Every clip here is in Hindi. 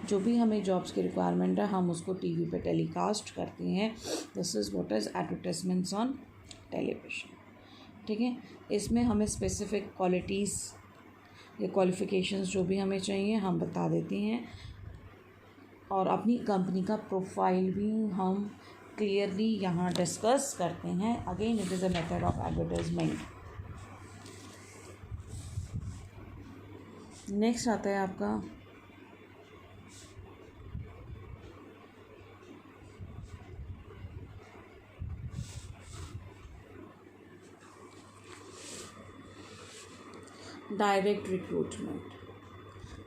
जो भी हमें जॉब्स की रिक्वायरमेंट है हम उसको टीवी पे टेलीकास्ट करते हैं। This is what is advertisements on television. ठीक है, इसमें हमें स्पेसिफिक क्वालिटीज़ या क्वालिफ़िकेशंस जो भी हमें चाहिए हम बता देते हैं, और अपनी कंपनी का प्रोफाइल भी हम क्लियरली यहाँ डिस्कस करते हैं। Again it is a method of advertisement. Next आता है आपका डायरेक्ट रिक्रूटमेंट।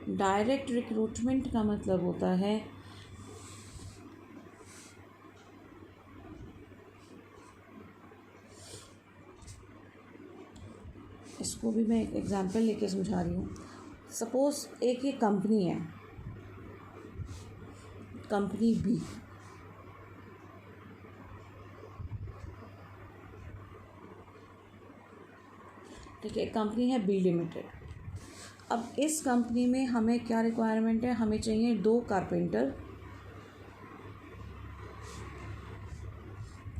डायरेक्ट रिक्रूटमेंट का मतलब होता है इसको भी मैं एक एग्जांपल लेके समझा रही हूँ। सपोज़ एक ये कंपनी है, कंपनी बी, ठीक है, कंपनी है बी लिमिटेड। अब इस कंपनी में हमें क्या रिक्वायरमेंट है, हमें चाहिए 2 कारपेंटर,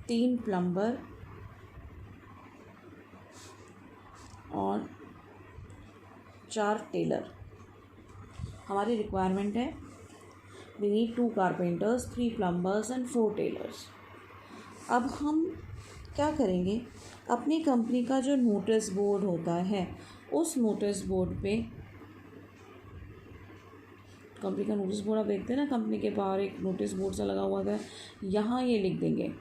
3 प्लम्बर और 4 टेलर। हमारी रिक्वायरमेंट है we need 2 carpenters, 3 plumbers and 4 tailors. अब हम क्या करेंगे, अपनी कंपनी का जो नोटिस बोर्ड होता है उस नोटिस बोर्ड पे, कंपनी का नोटिस बोर्ड आप देखते हैं ना, कंपनी के बाहर एक नोटिस बोर्ड सा लगा हुआ है, यहाँ ये लिख देंगे,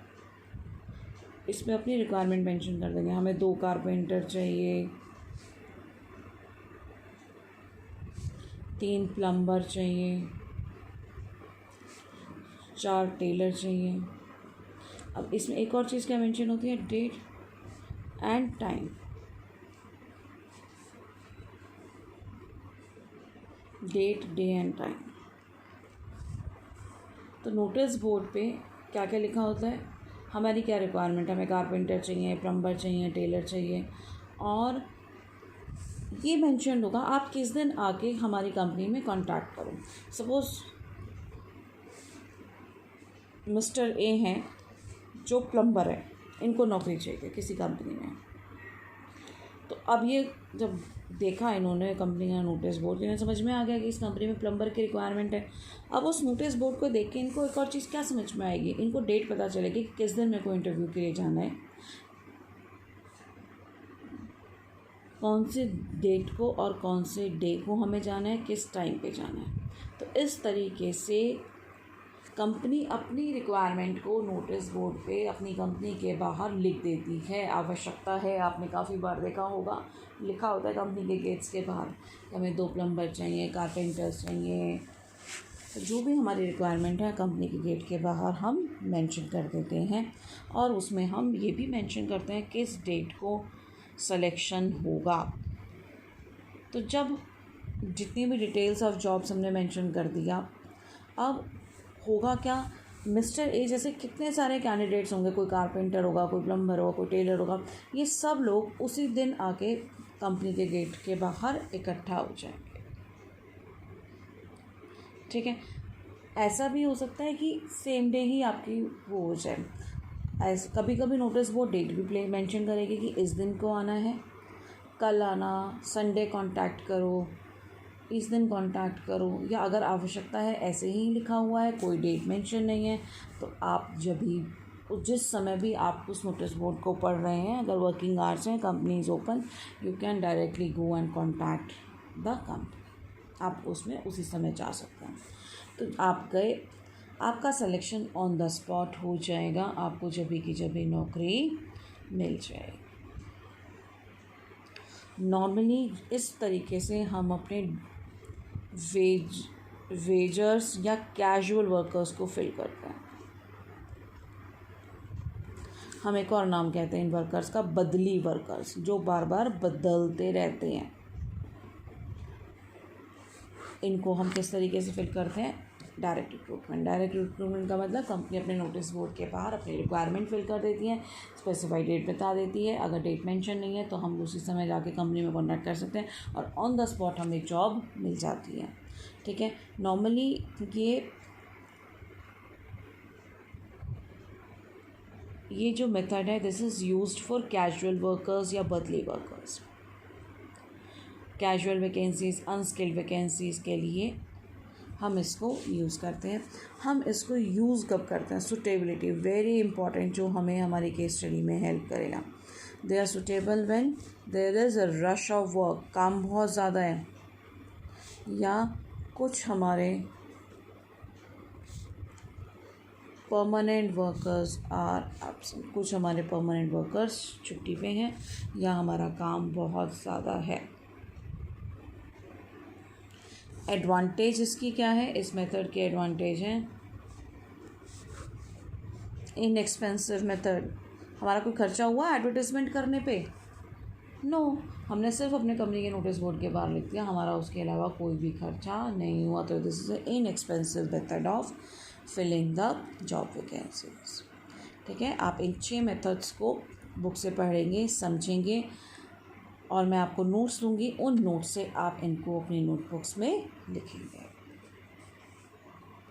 इसमें अपनी रिक्वायरमेंट मेंशन कर देंगे। हमें 2 कारपेंटर चाहिए, 3 प्लम्बर चाहिए, 4 टेलर चाहिए। अब इसमें एक और चीज़ क्या मेंशन होती है, date and time. Date, day and time. तो नोटिस बोर्ड पे क्या क्या लिखा होता है, हमारी क्या रिक्वायरमेंट है, हमें कारपेंटर चाहिए, प्लम्बर चाहिए, टेलर चाहिए, और ये मेंशन होगा आप किस दिन आके हमारी कंपनी में कांटेक्ट करो। सपोज़ मिस्टर ए हैं जो प्लम्बर है, इनको नौकरी चाहिए किसी कंपनी में। तो अब ये जब देखा इन्होंने कंपनी का नोटिस बोर्ड, इन्हें समझ में आ गया कि इस कंपनी में प्लम्बर की रिक्वायरमेंट है। अब उस नोटिस बोर्ड को देख के इनको एक और चीज़ क्या समझ में आएगी, इनको डेट पता चलेगी कि किस दिन मेरे को इंटरव्यू के लिए जाना है, कौन से डेट को और कौन से डे को हमें जाना है, किस टाइम पे जाना है। तो इस तरीके से कंपनी अपनी रिक्वायरमेंट को नोटिस बोर्ड पे अपनी कंपनी के बाहर लिख देती है। आवश्यकता है, आपने काफ़ी बार देखा होगा, लिखा होता है कंपनी के गेट्स के बाहर कि हमें 2 प्लम्बर चाहिए, कारपेंटर्स चाहिए। तो जो भी हमारी रिक्वायरमेंट है कंपनी के गेट के बाहर हम मेंशन कर देते हैं, और उसमें हम ये भी मेंशन करते हैं किस डेट को सिलेक्शन होगा। तो जब जितनी भी डिटेल्स ऑफ जॉब्स हमने मेंशन कर दिया, अब होगा क्या, मिस्टर ए जैसे कितने सारे कैंडिडेट्स होंगे, कोई कारपेंटर होगा, कोई प्लम्बर होगा, कोई टेलर होगा, ये सब लोग उसी दिन आके कंपनी के गेट के बाहर इकट्ठा हो जाएंगे। ठीक है, ऐसा भी हो सकता है कि सेम डे ही आपकी वो हो जाए। ऐसे कभी कभी नोटिस बोर्ड डेट भी मेंशन करेगी कि इस दिन को आना है, कल आना, संडे कांटेक्ट करो, इस दिन कांटेक्ट करो, या अगर आवश्यकता है ऐसे ही लिखा हुआ है, कोई डेट मेंशन नहीं है, तो आप जब भी जिस समय भी आप उस नोटिस बोर्ड को पढ़ रहे हैं, अगर वर्किंग आवर्स हैं, company is open, you can directly go and contact the company. आप उसमें उसी समय जा सकते हैं। तो आप गए, आपका सिलेक्शन ऑन द स्पॉट हो जाएगा, आपको जब भी की जब भी नौकरी मिल जाएगी। नॉर्मली इस तरीके से हम अपने वेजर्स या कैजुअल वर्कर्स को फिल करते हैं। हम एक और नाम कहते हैं इन वर्कर्स का, बदली वर्कर्स, जो बार बार बदलते रहते हैं। इनको हम किस तरीके से फिल करते हैं, डायरेक्ट रिक्रूटमेंट। डायरेक्ट रिक्रूटमेंट का मतलब कंपनी अपने नोटिस बोर्ड के बाहर अपनी रिक्वायरमेंट फिल कर देती है, स्पेसिफाइड डेट बता देती है, अगर डेट मेंशन नहीं है तो हम उसी समय जाके कंपनी में कॉन्टैक्ट कर सकते हैं और ऑन द स्पॉट हमें जॉब मिल जाती है। ठीक है। नॉर्मली ये जो मेथड है this is used for casual workers या बदली workers. Casual vacancies, unskilled vacancies के लिए हम इसको यूज़ करते हैं। हम इसको यूज़ कब करते हैं? सुटेबिलिटी वेरी इंपॉर्टेंट, जो हमें हमारी केस स्टडी में हेल्प करेगा। They are suitable when there is a rush of work, काम बहुत ज़्यादा है, या कुछ हमारे परमानेंट वर्कर्स आर एब्सेंट, कुछ हमारे परमानेंट वर्कर्स छुट्टी पे हैं, या हमारा काम बहुत ज़्यादा है। एडवांटेज इसकी क्या है? इस मेथड के एडवांटेज हैं इनएक्सपेंसिव मेथड। हमारा कोई खर्चा हुआ एडवर्टाइजमेंट करने पे? नो, हमने सिर्फ अपने कंपनी के नोटिस बोर्ड के बाहर लिख दिया, हमारा उसके अलावा कोई भी खर्चा नहीं हुआ। तो this is a inexpensive method of filling the job vacancies. ठीक है, आप इन 6 मेथड्स को बुक से पढ़ेंगे, समझेंगे, और मैं आपको नोट्स दूंगी, उन नोट्स से आप इनको अपनी नोटबुक्स में लिखेंगे।